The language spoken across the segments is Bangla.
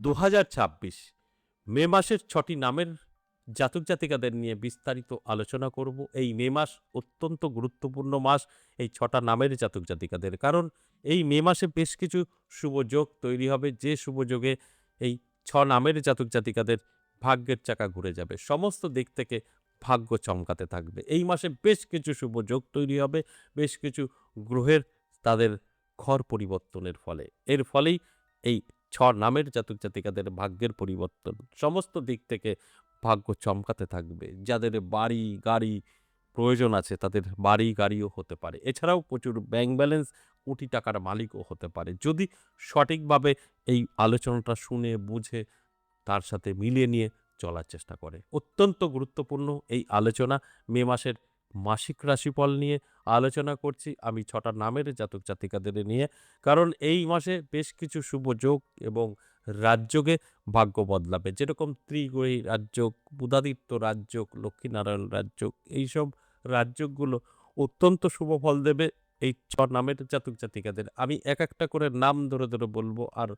2026 মে মাসের ৬টি নামের জাতক জাতিকাদের নিয়ে বিস্তারিত আলোচনা করব। এই মে মাস অত্যন্ত গুরুত্বপূর্ণ মাস এই ৬টা নামের জাতক জাতিকাদের। কারণ এই মে মাসে বেশ কিছু শুভ যোগ তৈরি হবে, যে শুভ যোগে এই ৬ নামের জাতক জাতিকাদের ভাগ্যের চাকা ঘুরে যাবে। সমস্ত দিক থেকে ভাগ্য চমকাতে থাকবে। এই মাসে বেশ কিছু শুভ যোগ তৈরি হবে, বেশ কিছু গ্রহের তাদের ঘর পরিবর্তনের ফলে। এর ফলেই এই ৬ নামের জাতক জাতিকাদের ভাগ্যের পরিবর্তন। সমস্ত দিক থেকে ভাগ্য চমকাতে থাকবে। যাদের বাড়ি, গাড়ি প্রয়োজন আছে তাদের বাড়ি, গাড়িও হতে পারে। এছাড়াও প্রচুর ব্যাংক ব্যালেন্স, কোটি টাকার মালিকও হতে পারে। যদি সঠিকভাবে এই আলোচনাটা শুনে, বুঝে তার সাথে মিলিয়ে নিয়ে চলার চেষ্টা করে। অত্যন্ত গুরুত্বপূর্ণ এই আলোচনা। মে মাসের মাসিক রাশিফল নিয়ে আলোচনা করছি আমি ৬টা নামের জাতক জাতিকাদের নিয়ে। কারণ এই মাসে বেশ কিছু শুভ যোগ এবং রাজযোগে ভাগ্য বদলাবে। যেরকম ত্রিগ্রহী রাজযোগ, বুধাদিত্য রাজযোগ, লক্ষ্মীনারায়ণ রাজযোগ, এইসব রাজযোগগুলো অত্যন্ত শুভ ফল দেবে এই ৬ নামের জাতক জাতিকাদের। আমি এক একটা করে নাম ধরে, ধরে বলবো আর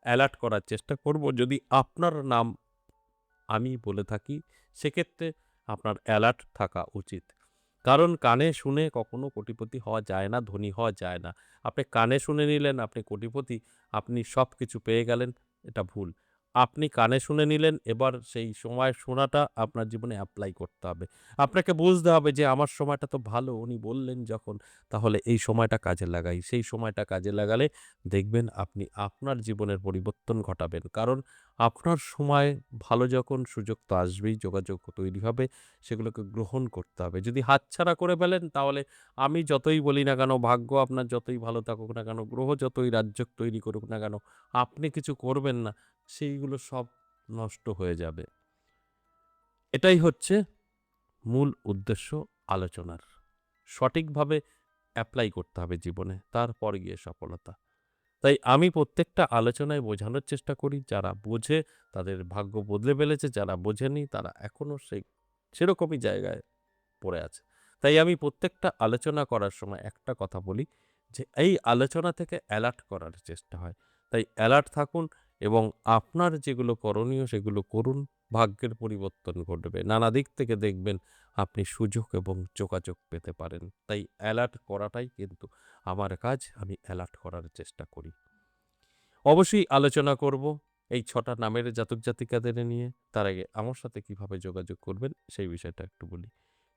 অ্যালার্ট করার চেষ্টা করব। যদি আপনার নাম আমি বলে থাকি, সেক্ষেত্রে আপনার অ্যালার্ট থাকা উচিত। কারণ কানে শুনে কখনো কোটিপতি হওয়া যায় না, ধনী হওয়া যায় না। আপনি কানে শুনে নিলেন আপনি কোটিপতি, আপনি সবকিছু পেয়ে গেলেন, এটা ভুল। আপনি কানে শুনে নিলেন, এবার সেই সময় শোনাটা আপনার জীবনে এপ্লাই করতে হবে। আপনাকে বুঝতে হবে যে আমার সময়টা তো ভালো, উনি বললেন যখন, তাহলে এই সময়টা কাজে লাগাই। সেই সময়টা কাজে লাগালে দেখবেন আপনি আপনার জীবনের পরিবর্তন ঘটাবেন। কারণ আপনার সময় ভালো যখন, সুযোগ তো আসবেই, যোগাযোগ তৈরি হবে, সেগুলোকে গ্রহণ করতে হবে। যদি হাতছাড়া করে ফেলেন তাহলে আমি যতই বলি না কেন, ভাগ্য আপনার যতই ভালো থাকুক না কেন, গ্রহ যতই রাজযোগ তৈরি করুক না কেন, আপনি কিছু করবেন না, সেইগুলো সব নষ্ট হয়ে যাবে। এটাই হচ্ছে মূল উদ্দেশ্য আলোচনার। সঠিকভাবে এপ্লাই করতে হবে জীবনে, তারপর গিয়ে সফলতা। তাই আমি প্রত্যেকটা আলোচনায় বোঝানোর চেষ্টা করি, যারা বোঝে তাদের ভাগ্য বদলে ফেলেছে, যারা বোঝেনি তারা এখনো সেরকমই জায়গায় পড়ে আছে। তাই আমি প্রত্যেকটা আলোচনা করার সময় একটা কথা বলি যে এই আলোচনা থেকে অ্যালার্ট করার চেষ্টা হয়। তাই অ্যালার্ট থাকুন এবং আপনার যেগুলো করণীয় সেগুলো করুন। ভাগ্যের পরিবর্তন ঘটবে। নানা দিক থেকে দেখবেন আপনি সুযোগ এবং যোগাযোগ পেতে পারেন। তাই অ্যালার্ট করাটাই কিন্তু আমার কাজ। আমি অ্যালার্ট করার চেষ্টা করি। অবশ্যই আলোচনা করব এই ৬টা নামের জাতক জাতিকাদের নিয়ে। তার আগে আমার সাথে কিভাবে যোগাযোগ করবেন সেই বিষয়টা একটু বলি।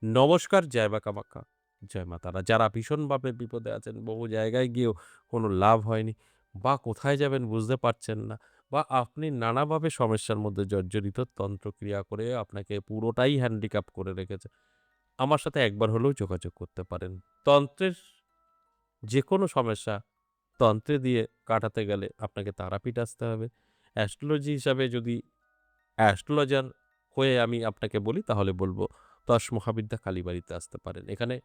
নমস্কার, জয় মা কামাখ্যা, জয় মা তারা। যারা ভীষণভাবে বিপদে আছেন, বহু জায়গায় গিয়েও কোনো লাভ হয়নি বা কোথায় যাবেন বুঝতে পারছেন না, বা আপনি নানাভাবে সমস্যার মধ্যে জর্জরিত, তন্ত্রক্রিয়া করে আপনাকে পুরোটাই হ্যান্ডিক্যাপ করে রেখেছে, আমার সাথে একবার হলেও যোগাযোগ করতে পারেন। তন্ত্রের যেকোনো সমস্যা তন্ত্রে দিয়ে কাটাতে গেলে আপনাকে তারাপীঠ আসতে হবে। অ্যাস্ট্রোলজি হিসাবে যদি অ্যাস্ট্রোলজার হয়ে আমি আপনাকে বলি তাহলে বলব ১০ মহাবিদ্যা কালীবাড়িতে আসতে পারেন। এখানে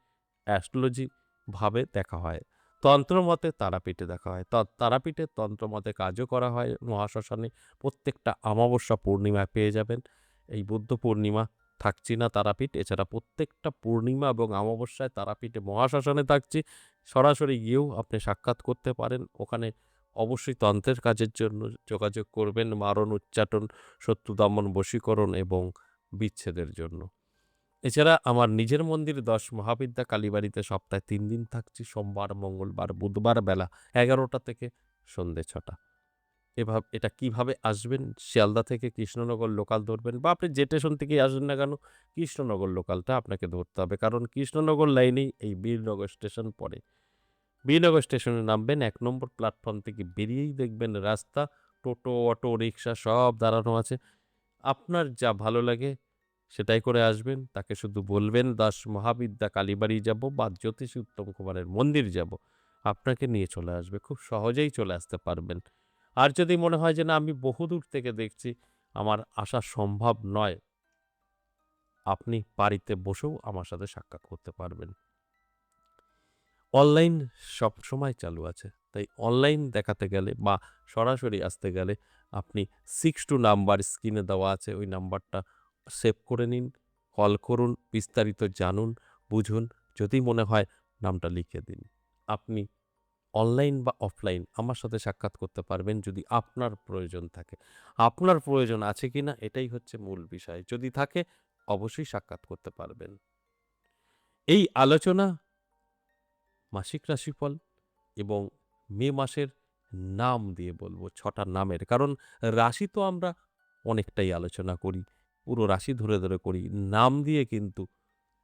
অ্যাস্ট্রোলজি ভাবে দেখা হয়। তন্ত্রমতে তারাপীঠে দেখা হয়। তারাপীঠে তন্ত্রমতে কাজও করা হয় মহাশ্মশানে। প্রত্যেকটা অমাবস্যা পূর্ণিমায় পেয়ে যাবেন। এই বুদ্ধ পূর্ণিমা থাকছি না তারাপীঠ। এছাড়া প্রত্যেকটা পূর্ণিমা এবং অমাবস্যায় তারাপীঠে মহাশ্মশানে থাকছি। সরাসরি গিয়েও আপনি সাক্ষাৎ করতে পারেন। ওখানে অবশ্যই তন্ত্রের কাজের জন্য যোগাযোগ করবেন। মারণ, উচ্চাটন, শত্রু দমন, বশীকরণ এবং বিচ্ছেদের জন্য। এছাড়া আমার নিজের মন্দির ১০ মহাবিদ্যা কালীবাড়িতে সপ্তাহে ৩ দিন থাকছি। সোমবার, মঙ্গলবার, বুধবার বেলা ১১টা থেকে সন্ধ্যে ৬টা। এটা কিভাবে আসবেন? শিয়ালদা থেকে কৃষ্ণনগর লোকাল ধরবেন বা আপনি যে স্টেশন থেকেই আসেন না কেন, কৃষ্ণনগর লোকালটা আপনাকে ধরতে হবে। কারণ কৃষ্ণনগর লাইনেই এই বীরনগর স্টেশন পড়ে। বীরনগর স্টেশনে নামবেন, ১ নম্বর প্ল্যাটফর্ম থেকে বেরিয়েই দেখবেন রাস্তা, টোটো, অটো, রিক্সা সব দাঁড়ানো আছে। আপনার যা ভালো লাগে সেটাই করে আসবেন। তাকে শুধু বলবেন ১০ মহাবিদ্যা কালীবাড়ি যাবো বা জ্যোতিষী উত্তম কুমারের মন্দির যাবো। আপনাকে নিয়ে চলে আসবে। খুব সহজেই চলে আসতে পারবেন। আর যদি মনে হয় যে না আমি বহুদূর থেকে দেখছি, আমার আসা সম্ভব নয়, আপনি বাড়িতে বসেও আমার সাথে সাক্ষাৎ করতে পারবেন। অনলাইন সবসময় চালু আছে। তাই অনলাইন দেখাতে গেলে বা সরাসরি আসতে গেলে আপনি 62 নাম্বার স্ক্রিনে দেওয়া আছে, ওই নাম্বারটা সেভ করে নিন, কল করুন, বিস্তারিত জানুন, বুঝুন। যদি মনে হয় নামটা লিখে দিন। আপনি অনলাইন বা অফলাইন আমার সাথে সাক্ষাৎ করতে পারবেন যদি আপনার প্রয়োজন থাকে। আপনার প্রয়োজন আছে কিনা এটাই হচ্ছে মূল বিষয়। যদি থাকে অবশ্যই সাক্ষাৎ করতে পারবেন। এই আলোচনা মাসিক রাশিফল এবং মে মাসের নাম দিয়ে বলব ৬টা নামের। কারণ রাশি তো আমরা অনেকটাই আলোচনা করি। পুরো রাশি ধরে, ধরে করি। নাম দিয়ে কিন্তু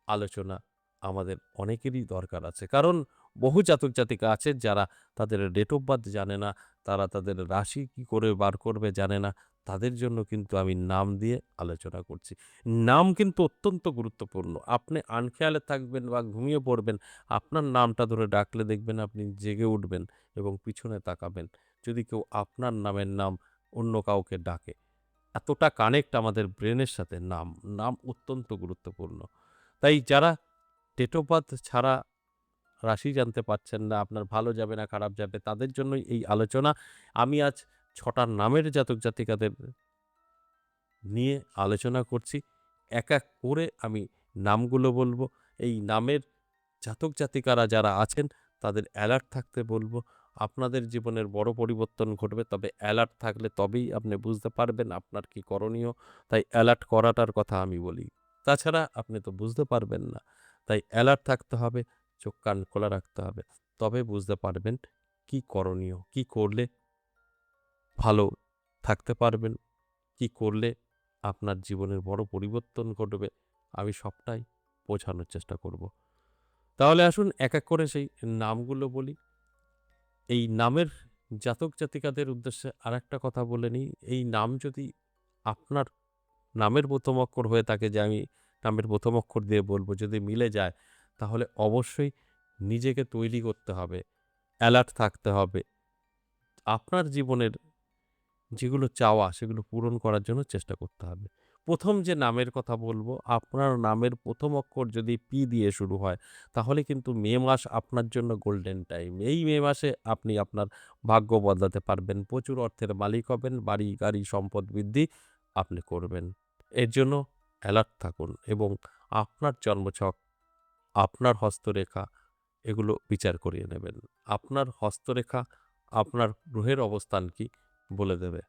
আলোচনা আমাদের অনেকেরই দরকার আছে। কারণ বহু জাতক জাতিকা আছে যারা তাদের ডেট অফ বার্থ জানে না, তারা তাদের রাশি কি করে বার করবে জানে না। তাদের জন্য কিন্তু আমি নাম দিয়ে আলোচনা করছি। নাম কিন্তু অত্যন্ত গুরুত্বপূর্ণ। আপনি আনখেয়ালে থাকবেন বা ঘুমিয়ে পড়বেন, আপনার নামটা ধরে ডাকলে দেখবেন আপনি জেগে উঠবেন এবং পিছনে তাকাবেন। যদি কেউ আপনার নামের নাম অন্য কাউকে ডাকে। এতটা কানেক্ট আমাদের ব্রেনের সাথে নাম। নাম অত্যন্ত গুরুত্বপূর্ণ। তাই যারা ডেট অফ বার্থ ছাড়া রাশি জানতে পারছেন না, আপনার ভালো যাবে না খারাপ যাবে, তাদের জন্যই এই আলোচনা। আমি আজ ৬টা নামের জাতক জাতিকাদের নিয়ে আলোচনা করছি। এক, এক করে আমি নামগুলো বলবো। এই নামের জাতক জাতিকারা যারা আছেন তাদের অ্যালার্ট থাকতে বলবো। আপনাদের জীবনের বড় পরিবর্তন ঘটবে। তবে অ্যালার্ট থাকলে তবেই আপনি বুঝতে পারবেন আপনার কি করণীয়। তাই অ্যালার্ট করাটার কথা আমি বলি। তাছাড়া আপনি তো বুঝতে পারবেন না। তাই অ্যালার্ট থাকতে হবে, চোখ কান খোলা রাখতে হবে। তবে বুঝতে পারবেন কি করণীয়, কি করলে ভালো থাকতে পারবেন, কি করলে আপনার জীবনের বড় পরিবর্তন ঘটবে। আমি সবটাই বোঝানোর চেষ্টা করব। তাহলে আসুন এক, এক করে সেই নামগুলো বলি। এই নামের জাতক জাতিকাদের উদ্দেশ্যে আরেকটা কথা বলে নিই। এই নাম যদি আপনার নামের ১ম অক্ষর হয়ে থাকে যে আমি নামের ১ম অক্ষর দিয়ে বলব, যদি মিলে যায় তাহলে অবশ্যই নিজেকে তৈরি করতে হবে, অ্যালার্ট থাকতে হবে। আপনার জীবনের যেগুলো চাওয়া সেগুলো পূরণ করার জন্য চেষ্টা করতে হবে। ১ম যে নামের কথা বলবো, আপনার নামের ১ম অক্ষর যদি পি দিয়ে শুরু হয়, তাহলে কিন্তু মে মাস আপনার জন্য গোল্ডেন টাইম। এই মে মাসে আপনি আপনার ভাগ্য বদলাতে পারবেন। প্রচুর অর্থের মালিক হবেন, বাড়ি, গাড়ি, সম্পদ বৃদ্ধি আপনি করবেন। এর জন্য অ্যালার্ট থাকুন এবং আপনার জন্মছক, আপনার হস্তরেখা এগুলো বিচার করিয়ে নেবেন। আপনার হস্তরেখা আপনার গ্রহের অবস্থান কি বলে দেবে।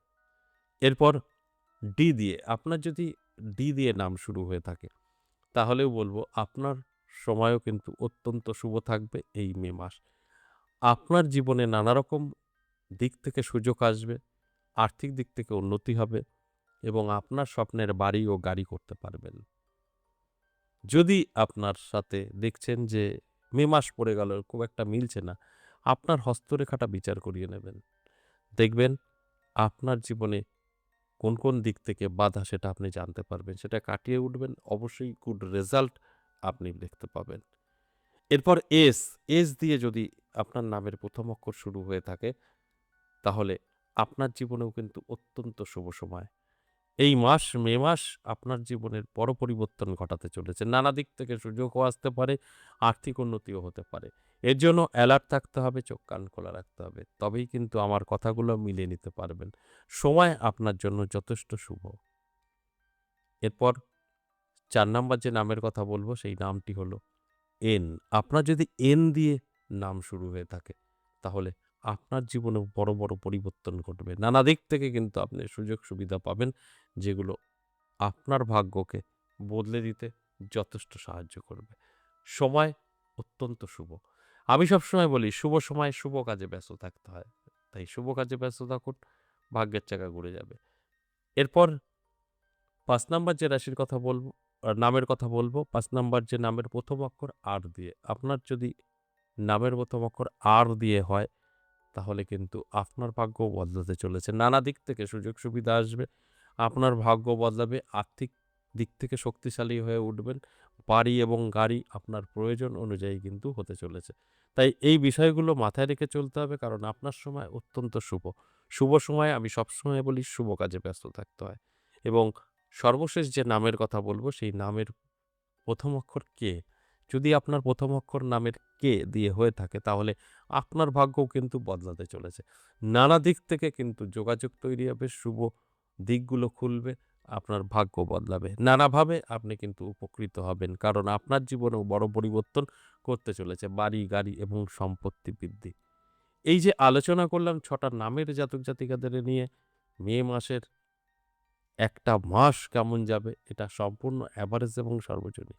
এরপর ডি দিয়ে, আপনার যদি ডি দিয়ে নাম শুরু হয়ে থাকে, তাহলেও বলব আপনার সময়ও কিন্তু অত্যন্ত শুভ থাকবে এই মে মাস। আপনার জীবনে নানা রকম দিক থেকে সুযোগ আসবে, আর্থিক দিক থেকে উন্নতি হবে এবং আপনার স্বপ্নের বাড়ি ও গাড়ি করতে পারবেন। যদি আপনার সাথে দেখছেন যে মে মাস পড়ে গেল, খুব একটা মিলছে না, আপনার হস্তরেখাটা বিচার করিয়ে নেবেন। দেখবেন আপনার জীবনে কোন, কোন দিক থেকে বাধা সেটা আপনি জানতে পারবেন। সেটা কাটিয়ে উঠবেন। অবশ্যই গুড রেজাল্ট আপনি দেখতে পাবেন। এরপর এস, এস দিয়ে যদি আপনার নামের ১ম অক্ষর শুরু হয়ে থাকে, তাহলে আপনার জীবনেও কিন্তু অত্যন্ত শুভ সময়। এই মাস, মে মাস আপনার জীবনের বড় পরিবর্তন ঘটাতে চলেছে। নানা দিক থেকে সুযোগও আসতে পারে, আর্থিক উন্নতিও হতে পারে। এর জন্য অ্যালার্ট থাকতে হবে, চোখ কান খোলা রাখতে হবে। তবেই কিন্তু আমার কথাগুলো মিলিয়ে নিতে পারবেন। সময় আপনার জন্য যথেষ্ট শুভ। এরপর ৪ নাম্বার যে নামের কথা বলব সেই নামটি হলো এন। আপনার যদি এন দিয়ে নাম শুরু হয়ে থাকে, তাহলে আপনার জীবনে বড়, বড় পরিবর্তন ঘটবে। নানা দিক থেকে কিন্তু আপনি সুযোগ সুবিধা পাবেন, যেগুলো আপনার ভাগ্যকে বদলে দিতে যথেষ্ট সাহায্য করবে। সময় অত্যন্ত শুভ। আমি সবসময় বলি শুভ সময় শুভ কাজে ব্যস্ত থাকতে হয়। তাই শুভ কাজে ব্যস্ত থাকুন, ভাগ্যের চাকা ঘুরে যাবে। এরপর ৫ নাম্বার যে রাশির কথা বলব, নামের কথা বলব, ৫ নাম্বার যে নামের ১ম অক্ষর আর দিয়ে। আপনার যদি নামের ১ম অক্ষর আর দিয়ে হয়, তাহলে কিন্তু আপনার ভাগ্য বদলাতে চলেছে। নানা দিক থেকে সুযোগ সুবিধা আসবে। আপনার ভাগ্য বদলাবে। আর্থিক দিক থেকে শক্তিশালী হয়ে উঠবেন। বাড়ি এবং গাড়ি আপনার প্রয়োজন অনুযায়ী কিন্তু হতে চলেছে। তাই এই বিষয়গুলো মাথায় রেখে চলতে হবে, কারণ আপনার সময় অত্যন্ত শুভ। শুভ সময়ে আমি সবসময় বলি শুভ কাজে ব্যস্ত থাকতে হয়। এবং সর্বশেষ যে নামের কথা বলব সেই নামের ১ম অক্ষর কে। যদি আপনার ১ম অক্ষর নামের কে দিয়ে হয়ে থাকে, তাহলে আপনার ভাগ্যও কিন্তু বদলাতে চলেছে। নানা দিক থেকে কিন্তু যোগাযোগ তৈরি হবে, শুভ দিকগুলো খুলবে, আপনার ভাগ্য বদলাবে। নানাভাবে আপনি কিন্তু উপকৃত হবেন। কারণ আপনার জীবনেও বড় পরিবর্তন করতে চলেছে। বাড়ি, গাড়ি এবং সম্পত্তি বৃদ্ধি। এই যে আলোচনা করলাম ৬টা নামের জাতক জাতিকাদের নিয়ে মে মাসের একটা মাস কেমন যাবে এটা সম্পূর্ণ এভারেজ এবং সর্বজনীন।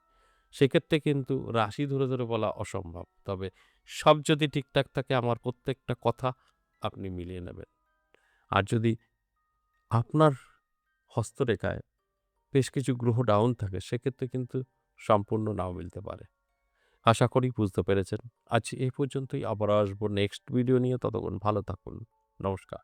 সেক্ষেত্রে কিন্তু রাশি ধরে, ধরে বলা অসম্ভব। তবে সব যদি ঠিকঠাক থাকে আমার প্রত্যেকটা কথা আপনি মিলিয়ে নেবেন। আর যদি আপনার হস্তরেখায় বেশ কিছু গ্রহ ডাউন থাকে সেক্ষেত্রে কিন্তু সম্পূর্ণ নাও মিলতে পারে। আশা করি বুঝতে পেরেছেন। আজ এই পর্যন্তই, আবার আসবো নেক্সট ভিডিও নিয়ে। ততক্ষণ ভালো থাকুন। নমস্কার।